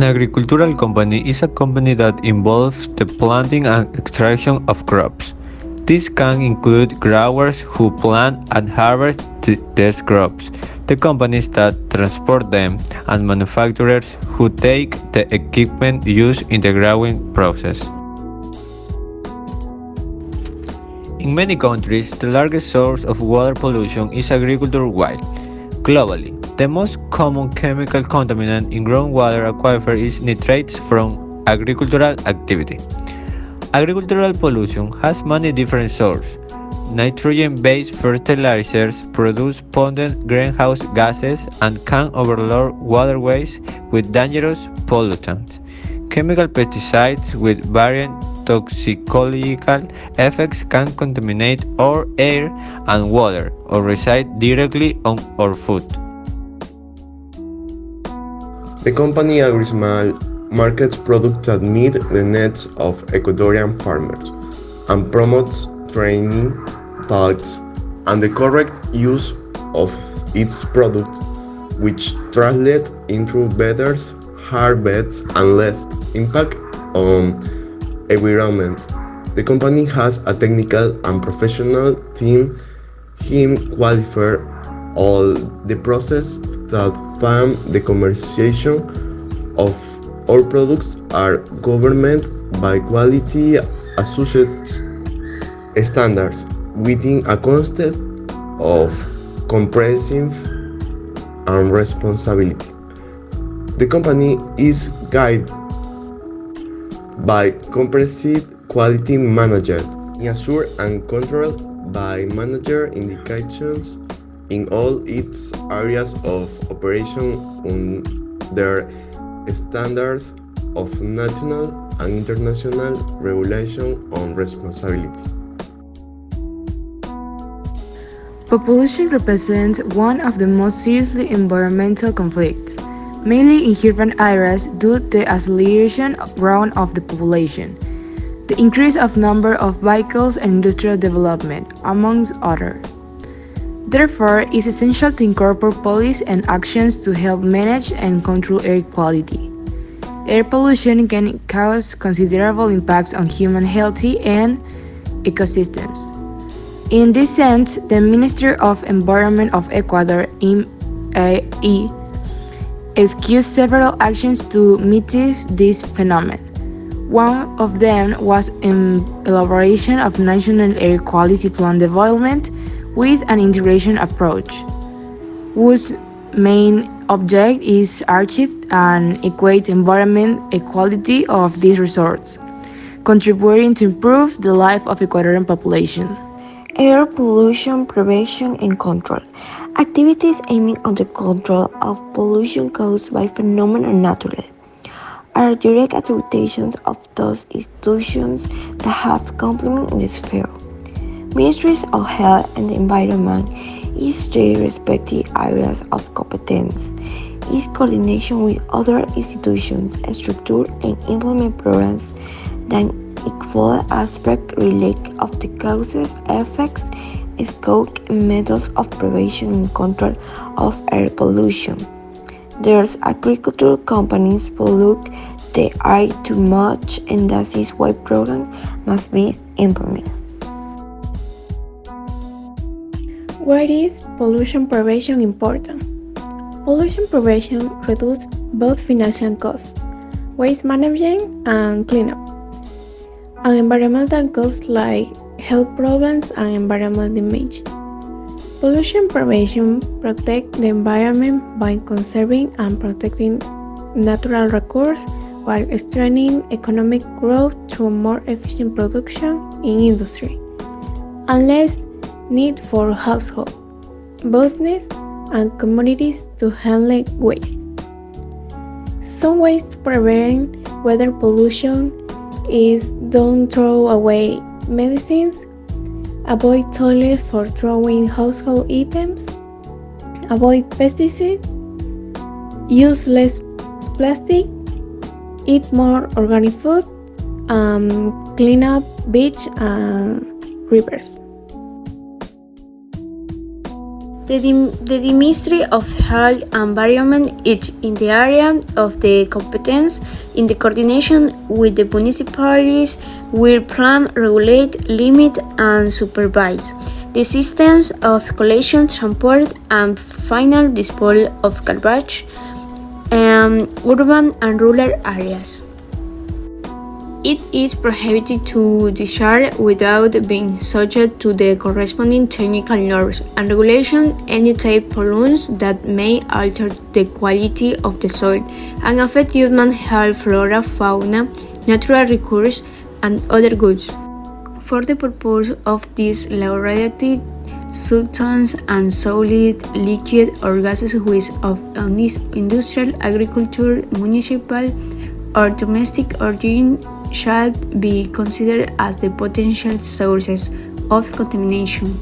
An agricultural company is a company that involves the planting and extraction of crops. This can include growers who plant and harvest these crops, the companies that transport them, and manufacturers who take the equipment used in the growing process. In many countries, the largest source of water pollution is agriculture while, globally, the most common chemical contaminant in groundwater aquifer is nitrates from agricultural activity. Agricultural pollution has many different sources. Nitrogen-based fertilizers produce potent greenhouse gases and can overload waterways with dangerous pollutants. Chemical pesticides with varying toxicological effects can contaminate our air and water or reside directly on our food. The company Agrismal markets products that meet the needs of Ecuadorian farmers and promotes training, tax, and the correct use of its products, which translate into better harvests and less impact on environment. The company has a technical and professional team him qualify all the process that from the commercialization of our products are governed by quality associate standards within a context of comprehensive and responsibility. The company is guided by comprehensive quality management, assured and controlled by manager indications in all its areas of operation under standards of national and international regulation on responsibility. Population represents one of the most seriously environmental conflicts, mainly in urban areas due to the acceleration growth of the population, the increase of number of vehicles and industrial development, amongst others. Therefore, it is essential to incorporate policies and actions to help manage and control air quality. Air pollution can cause considerable impacts on human health and ecosystems. In this sense, the Ministry of Environment of Ecuador, MAE, executed several actions to mitigate this phenomenon. One of them was an elaboration of national air quality plan development with an integration approach, whose main object is achieve and equate environment equality of these resorts, contributing to improve the life of Ecuadorian population. Air pollution prevention and control. Activities aiming at the control of pollution caused by phenomena naturally are direct attributions of those institutions that have complement in this field. Ministries of Health and the Environment is their respective areas of competence, is coordination with other institutions, structure and implement programs that equal aspect relate of the causes, effects, scope and methods of prevention and control of air pollution. There's agricultural companies pollute the air too much and that is why program must be implemented. Why is pollution prevention important? Pollution prevention reduces both financial costs, waste management and cleanup, and environmental costs like health problems and environmental damage. Pollution prevention protects the environment by conserving and protecting natural resources while strengthening economic growth through more efficient production in industry, and less need for household, business, and communities to handle waste. Some ways to prevent water pollution is don't throw away medicines, avoid toilets for throwing household items, avoid pesticides, use less plastic, eat more organic food, clean up beach and rivers. The Ministry of Health and Environment is in the area of the competence in the coordination with the municipalities will plan, regulate, limit, and supervise the systems of collection, transport, and final disposal of garbage in urban and rural areas. It is prohibited to discharge without being subject to the corresponding technical norms and regulations any type pollutants that may alter the quality of the soil and affect human health, flora, fauna, natural resources, and other goods. For the purpose of this law, radioactive substances and solid, liquid, or gaseous waste of industrial, agriculture, municipal, or domestic origin shall be considered as the potential sources of contamination.